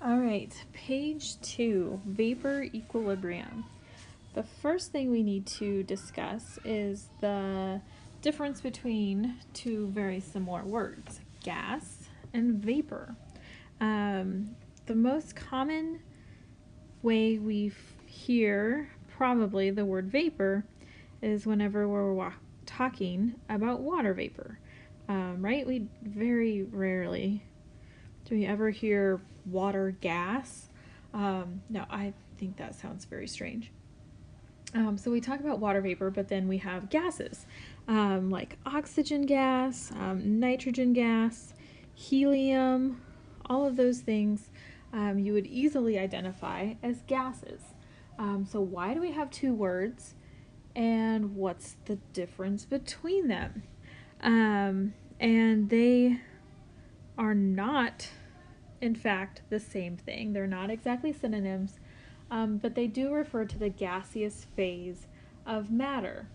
All right, page 2, vapor equilibrium. The first thing we need to discuss is the difference between two very similar words, gas and vapor. The most common way we hear probably the word vapor is whenever we're talking about water vapor, right? We very rarely do we ever hear water gas. No, I think that sounds very strange. So we talk about water vapor, but then we have gases like oxygen gas, nitrogen gas, helium, all of those things you would easily identify as gases. So why do we have two words, and what's the difference between them? And they are not, in fact, the same thing. They're not exactly synonyms, but they do refer to the gaseous phase of matter.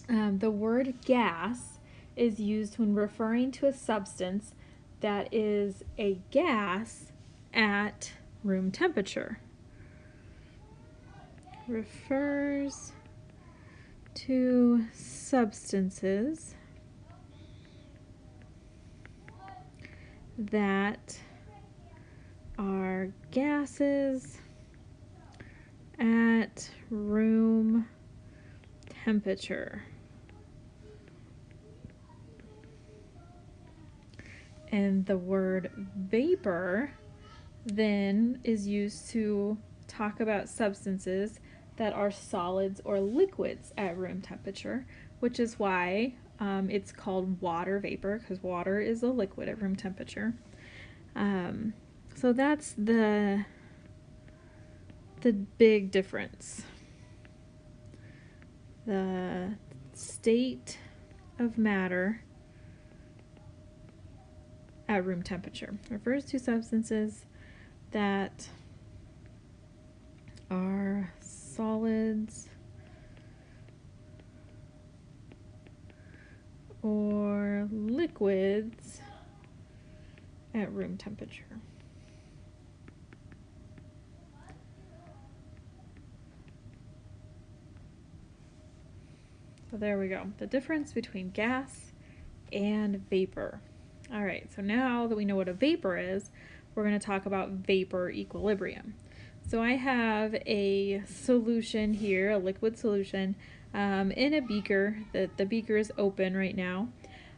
The word gas is used when referring to a substance that is a gas at room temperature. Refers to substances that are gases at room temperature. And the word vapor then is used to talk about substances that are solids or liquids at room temperature, which is why it's called water vapor, because water is a liquid at room temperature. So that's the big difference. The state of matter at room temperature refers to substances that are solids or liquids at room temperature. So there we go. The difference between gas and vapor. All right, so now that we know what a vapor is, we're going to talk about vapor equilibrium. So I have a solution here, a liquid solution, in a beaker. The beaker is open right now.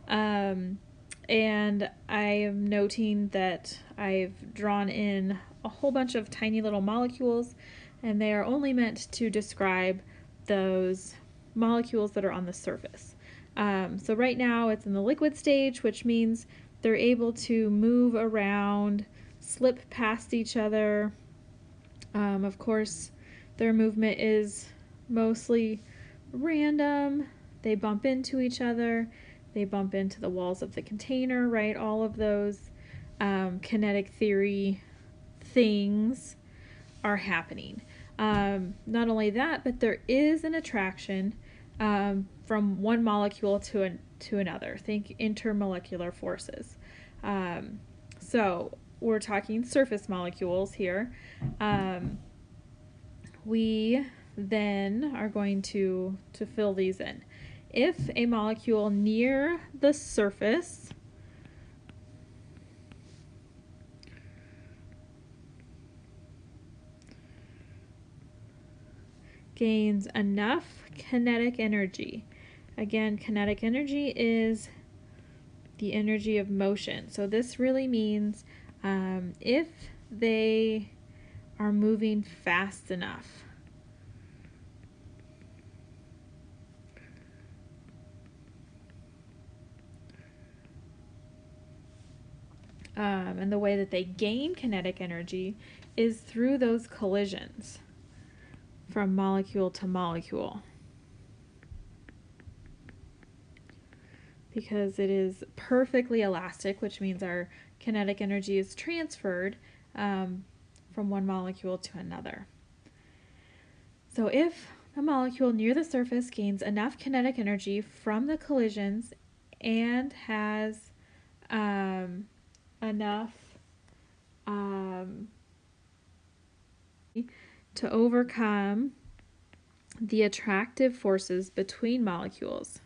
And I am noting that I've drawn in a whole bunch of tiny little molecules, and they are only meant to describe those molecules that are on the surface. So right now it's in the liquid stage, which means they're able to move around, slip past each other. Of course, their movement is mostly random. They bump into each other. They bump into the walls of the container, right? All of those kinetic theory things are happening. Not only that, but there is an attraction from one molecule to another. Think intermolecular forces. So we're talking surface molecules here. We then are going to fill these in. If a molecule near the surface gains enough kinetic energy, again, kinetic energy is the energy of motion. So this really means if they are moving fast enough. And the way that they gain kinetic energy is through those collisions from molecule to molecule. Because it is perfectly elastic, which means our kinetic energy is transferred from one molecule to another. So if a molecule near the surface gains enough kinetic energy from the collisions and has enough to overcome the attractive forces between molecules.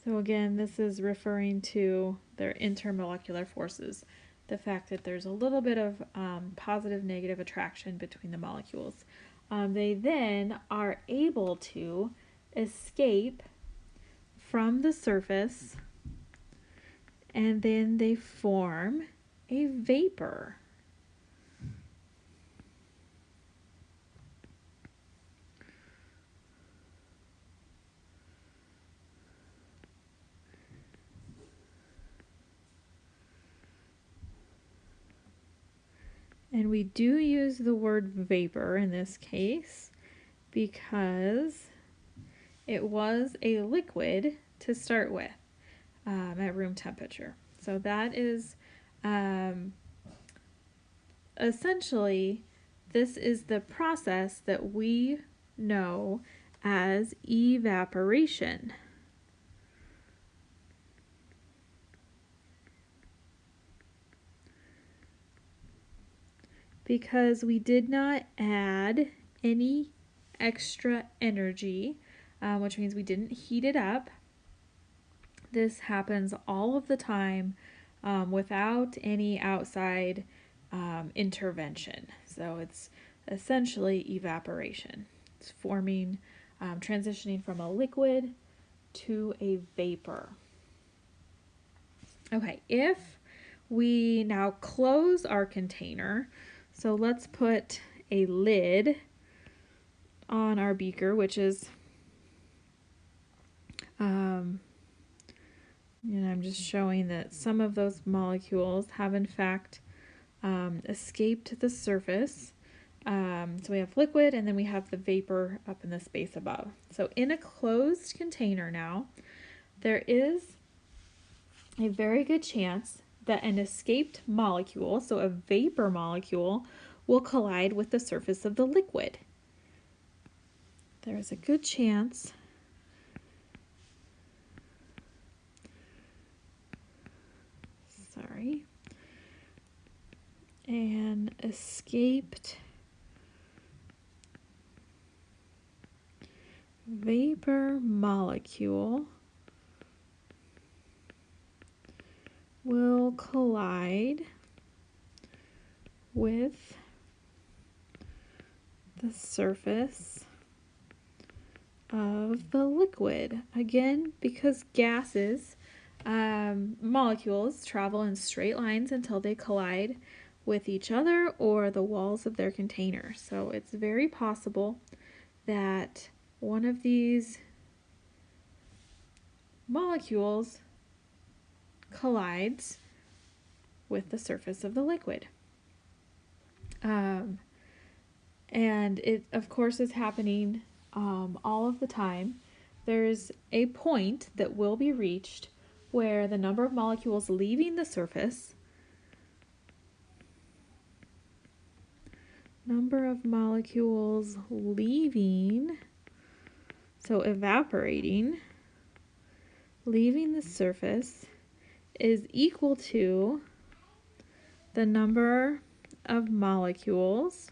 So again, this is referring to their intermolecular forces, the fact that there's a little bit of positive negative attraction between the molecules. They then are able to escape from the surface, and then they form a vapor. And we do use the word vapor in this case because it was a liquid to start with at room temperature. So that is essentially, this is the process that we know as evaporation. Because we did not add any extra energy, which means we didn't heat it up. This happens all of the time without any outside intervention. So it's essentially evaporation. It's forming, transitioning from a liquid to a vapor. Okay, if we now close our container, so let's put a lid on our beaker, which is, and I'm just showing that some of those molecules have in fact escaped the surface. So we have liquid and then we have the vapor up in the space above. So in a closed container now, there is a very good chance that an escaped molecule, so a vapor molecule, will collide with the surface of the liquid. There is a good chance an escaped vapor molecule will collide with the surface of the liquid. Again, because gases, molecules travel in straight lines until they collide with each other or the walls of their container. So it's very possible that one of these molecules collides with the surface of the liquid. And it, of course, is happening all of the time. There's a point that will be reached where the number of molecules leaving the surface, so evaporating, leaving the surface is equal to the number of molecules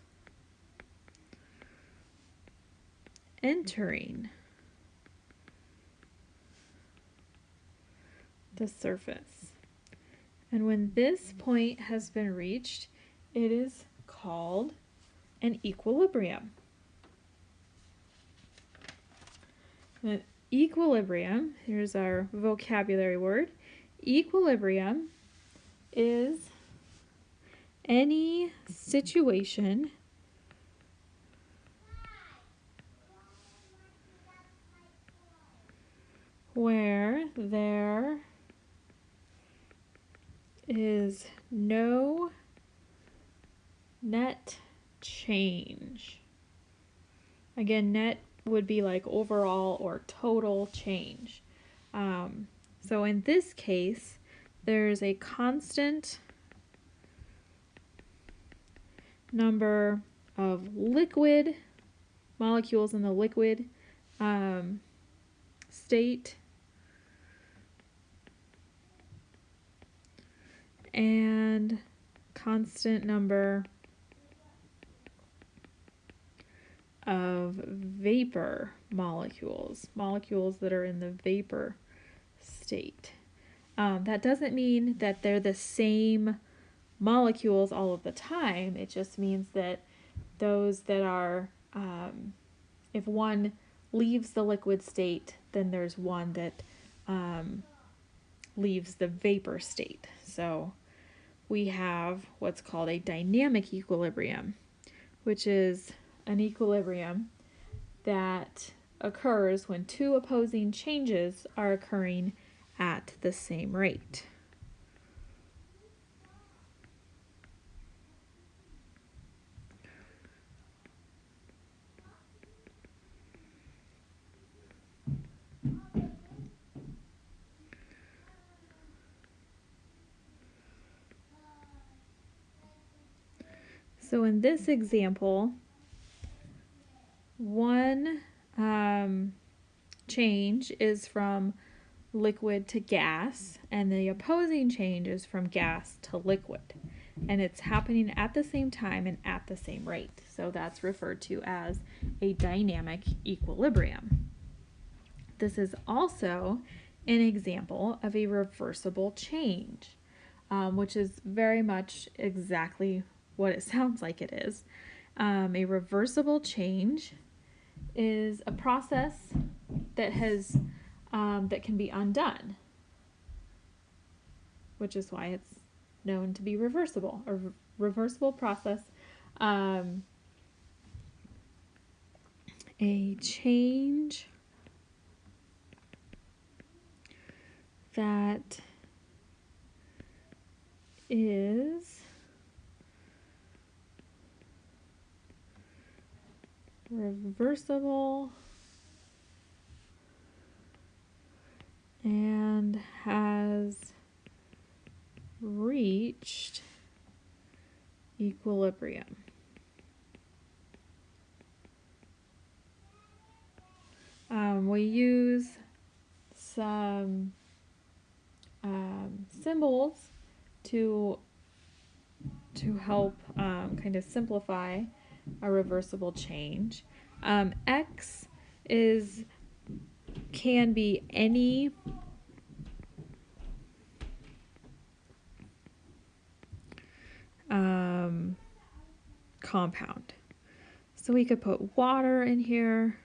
entering the surface. And when this point has been reached, it is called an equilibrium. An equilibrium, here's our vocabulary word. Equilibrium is any situation where there is no net change. Again, net would be like overall or total change. So in this case, there's a constant number of liquid molecules in the liquid state and constant number of vapor molecules that are in the vapor state. That doesn't mean that they're the same molecules all of the time. It just means that those that are, if one leaves the liquid state, then there's one that leaves the vapor state. So we have what's called a dynamic equilibrium, which is an equilibrium that occurs when two opposing changes are occurring at the same rate. So in this example, one change is from liquid to gas, and the opposing change is from gas to liquid. And it's happening at the same time and at the same rate. So that's referred to as a dynamic equilibrium. This is also an example of a reversible change, which is very much exactly what it sounds like it is. A reversible change is a process that has that can be undone, which is why it's known to be reversible, a reversible process. A change that is reversible and has reached equilibrium. We use some symbols to help kind of simplify a reversible change. X can be any compound. So we could put water in here,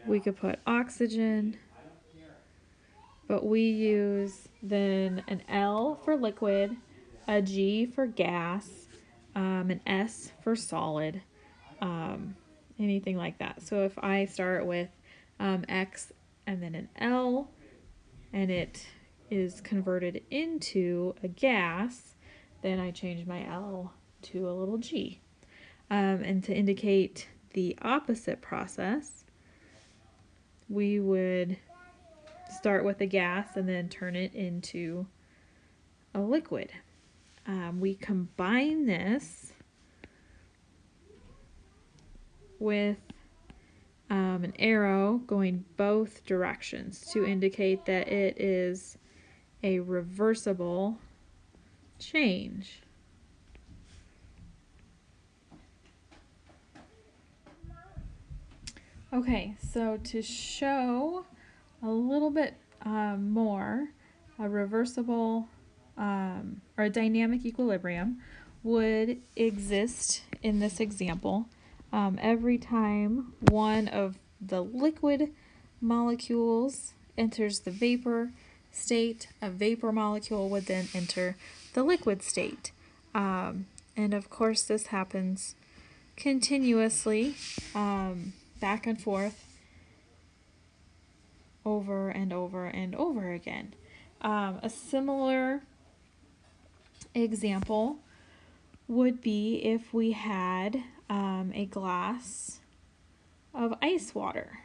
we could put oxygen, but we use then an L for liquid, a G for gas, an S for solid, anything like that. So if I start with X and then an L, and it is converted into a gas, then I change my L to a little G. And to indicate the opposite process, we would start with a gas and then turn it into a liquid. We combine this with an arrow going both directions to indicate that it is a reversible change. Okay, so to show a little bit more, a reversible or a dynamic equilibrium would exist in this example. Every time one of the liquid molecules enters the vapor state, a vapor molecule would then enter the liquid state. And of course this happens continuously, back and forth, over and over and over again. A similar example would be if we had a glass of ice water.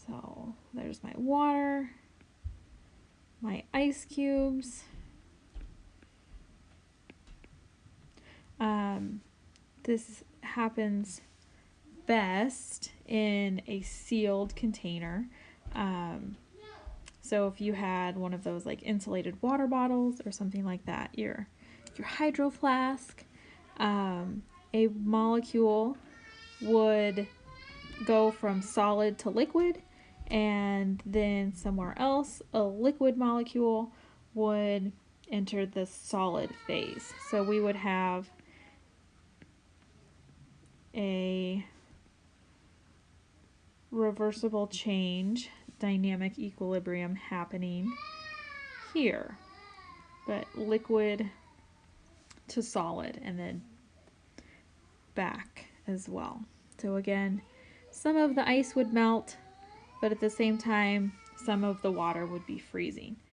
So there's my water, my ice cubes. This happens best in a sealed container. So if you had one of those like insulated water bottles or something like that, your hydro flask, a molecule would go from solid to liquid, and then somewhere else a liquid molecule would enter the solid phase. So we would have a reversible change, dynamic equilibrium happening here, but liquid to solid and then back as well. So again, some of the ice would melt, but at the same time, some of the water would be freezing.